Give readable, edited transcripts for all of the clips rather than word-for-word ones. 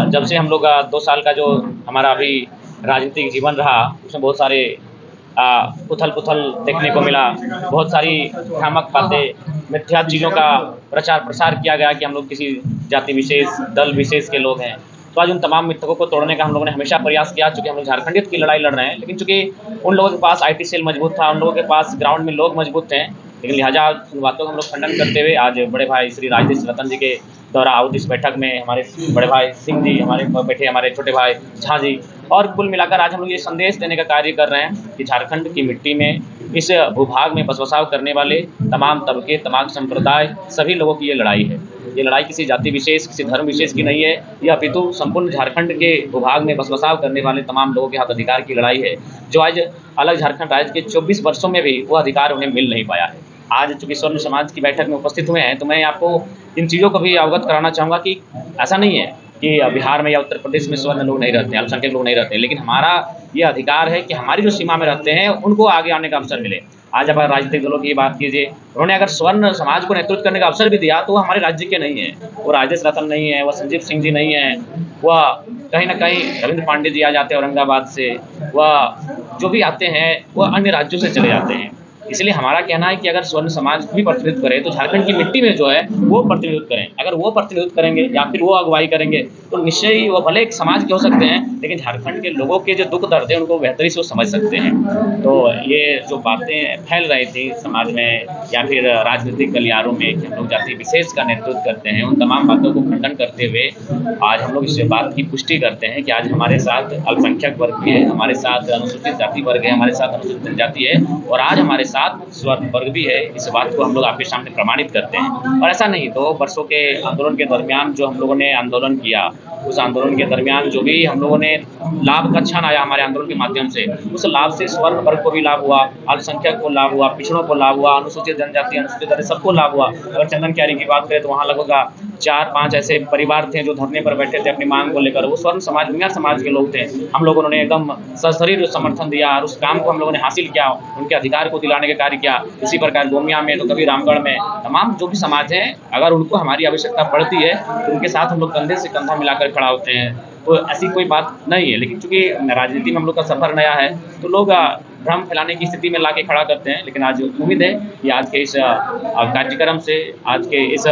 जब से हम लोग 2 साल का जो हमारा अभी राजनीतिक जीवन रहा, उसमें बहुत सारे उथल-पुथल देखने को मिला। बहुत सारी भ्रामक बातें, मिथ्या चीज़ों का प्रचार-प्रसार किया गया कि हम लोग किसी जाति विशेष, दल विशेष के लोग हैं। तो आज उन तमाम मिथकों को तोड़ने का हम लोगों ने हमेशा प्रयास किया, चूँकि हम लोग झारखंडियत की लड़ाई लड़ रहे हैं। लेकिन चूँकि उन लोगों के पास आईटी सेल मजबूत था, उन लोगों के पास ग्राउंड में लोग मजबूत थे, लेकिन लिहाजा उन बातों का हम लोग खंडन करते हुए आज बड़े भाई श्री राजदेश रतन जी के द्वारा आहुत इस बैठक में हमारे बड़े भाई सिंह जी, हमारे बैठे हमारे छोटे भाई झा जी, और कुल मिलाकर आज हम लोग ये संदेश देने का कार्य कर रहे हैं कि झारखंड की मिट्टी में, इस भूभाग में बस-बसाव करने वाले तमाम तबके, तमाम संप्रदाय, सभी लोगों की ये लड़ाई है। ये लड़ाई किसी जाति विशेष, किसी धर्म विशेष की नहीं है, यह अपितु संपूर्ण झारखंड के भूभाग में बस-बसाव करने वाले तमाम लोगों के हक-अधिकार की लड़ाई है, जो आज अलग झारखंड राज्य के 24 वर्षों में भी वो अधिकार उन्हें मिल नहीं पाया है। आज चूँकि स्वर्ण समाज की बैठक में उपस्थित हुए हैं, तो मैं आपको इन चीज़ों को भी अवगत कराना चाहूँगा कि ऐसा नहीं है कि बिहार में या उत्तर प्रदेश में स्वर्ण लोग नहीं रहते हैं, अल्पसंख्यक लोग नहीं रहते हैं, लेकिन हमारा ये अधिकार है कि हमारी जो सीमा में रहते हैं, उनको आगे आने का अवसर मिले। आज आप राजनीतिक दलों की बात कीजिए, उन्होंने अगर स्वर्ण समाज को नेतृत्व करने का अवसर भी दिया, तो वो हमारे राज्य के नहीं हैं। वो राजेश रतन नहीं है, वो संजीव सिंह जी नहीं हैं, वह कहीं न कहीं रविंद्र पांडे जी आ जाते हैं औरंगाबाद से, वह जो भी आते हैं, वह अन्य राज्यों से चले जाते हैं। इसलिए हमारा कहना है कि अगर स्वर्ण समाज भी प्रतिनिधित्व करे, तो झारखंड की मिट्टी में जो है वो प्रतिनिधित्व करें। अगर वो प्रतिनिधित्व करेंगे या फिर वो अगुवाई करेंगे, तो निश्चय ही वो भले एक समाज के हो सकते हैं, लेकिन झारखंड के लोगों के जो दुख दर्द है उनको बेहतरी से वो समझ सकते हैं। तो ये जो बातें फैल रही थी समाज में या फिर राजनीतिक गलियारों में कि हम लोग जाति विशेष का नेतृत्व करते हैं, उन तमाम बातों को खंडन करते हुए आज हम लोग इस बात की पुष्टि करते हैं कि आज हमारे साथ अल्पसंख्यक वर्ग भी है, हमारे साथ अनुसूचित जाति वर्ग है, हमारे साथ अनुसूचित जनजाति है, और आज हमारे साथ स्वर्ण वर्ग भी है। इस बात को हम लोग आपके सामने प्रमाणित करते हैं। और ऐसा नहीं, 2 वर्षों के आंदोलन के दरमियान जो हम लोगों ने आंदोलन किया, उस आंदोलन के दरमियान जो भी हम लोगों ने लाभ का क्षण आया हमारे आंदोलन के माध्यम से, उस लाभ से स्वर्ण वर्ग को भी लाभ हुआ, अल्पसंख्यक को लाभ हुआ, पिछड़ों को लाभ हुआ, अनुसूचित जनजाति, अनुसूचित जाति सबको लाभ हुआ। अगर चंदन क्यारी की बात करें तो वहाँ लगभग 4-5 ऐसे परिवार थे जो धरने पर बैठे थे अपनी मांग को लेकर। वो स्वर्ण समाज, मियाँ समाज के लोग थे। हम लोगों ने एकदम सशरीर समर्थन दिया और उस काम को हम लोगों ने हासिल किया, उनके अधिकार को दिलाने का कार्य किया। इसी प्रकार गोमिया में, तो कभी रामगढ़ में, तमाम जो भी समाज हैं, अगर उनको हमारी आवश्यकता पड़ती है तो उनके साथ हम लोग कंधे से कंधा मिलाकर खड़ा होते हैं। तो ऐसी कोई बात नहीं है, लेकिन चूँकि राजनीति में हम लोग का सफ़र नया है, तो लोग भ्रम फैलाने की स्थिति में लाके खड़ा करते हैं। लेकिन आज उम्मीद है कि आज के इस कार्यक्रम से, आज के इस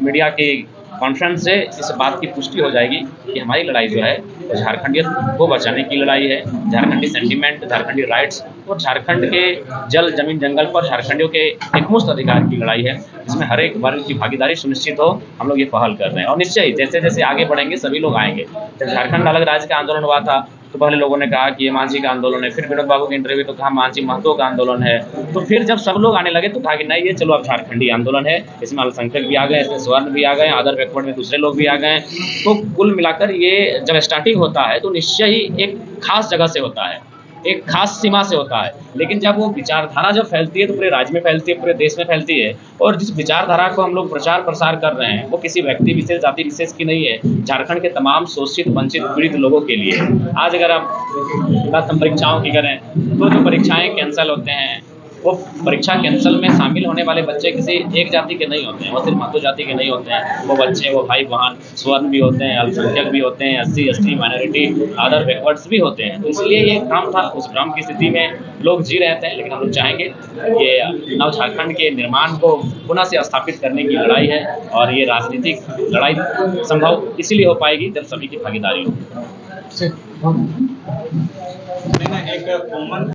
मीडिया की कॉन्फ्रेंस से इस बात की पुष्टि हो जाएगी कि हमारी लड़ाई जो है वो झारखंडियत को बचाने की लड़ाई है। झारखंडी सेंटिमेंट, झारखंडी राइट्स और झारखंड के जल, जमीन, जंगल पर झारखंडियों के एकमुश्त अधिकार की लड़ाई है, जिसमें हर एक वर्ग की भागीदारी सुनिश्चित हो। हम लोग ये पहल कर रहे हैं और निश्चय ही जैसे-जैसे आगे बढ़ेंगे सभी लोग आएँगे। जब झारखंड अलग राज्य का आंदोलन हुआ था, तो पहले लोगों ने कहा कि ये मांझी का आंदोलन है, फिर विनोद बाबू के इंटरव्यू तो कहा मांझी महतो का आंदोलन है। तो फिर जब सब लोग आने लगे तो कहा कि नहीं, ये चलो अब झारखंडी आंदोलन है, इसमें अल्पसंख्यक भी आ गए, इसमें स्वर्ण भी आ गए, अदर बैकवर्ड में दूसरे लोग भी आ गए। तो कुल मिलाकर ये जब स्टार्टिंग होता है तो निश्चय ही एक खास जगह से होता है, एक खास सीमा से होता है। लेकिन जब वो विचारधारा जब फैलती है तो पूरे राज्य में फैलती है, पूरे देश में फैलती है। और जिस विचारधारा को हम लोग प्रचार-प्रसार कर रहे हैं, वो किसी व्यक्ति विशेष, जाति विशेष की नहीं है, झारखंड के तमाम शोषित, वंचित, पीड़ित लोगों के लिए। आज अगर आप बात हम परीक्षाओं की करें, तो जो परीक्षाएँ कैंसल होते हैं, वो परीक्षा कैंसल में शामिल होने वाले बच्चे किसी एक जाति के नहीं होते हैं, वो सिर्फ महतो जाति के नहीं होते हैं। वो बच्चे, वो भाई-बहन स्वर्ण भी होते हैं, अल्पसंख्यक भी होते हैं, SC, ST, minority, other backwards भी होते हैं। तो इसलिए ये भ्रम था, उस भ्रम की स्थिति में लोग जी रहे थे। लेकिन हम लोग चाहेंगे ये नव झारखंड के निर्माण को पुनः से स्थापित करने की लड़ाई है, और ये राजनीतिक लड़ाई संभव इसीलिए हो पाएगी जब सभी की भागीदारी हो।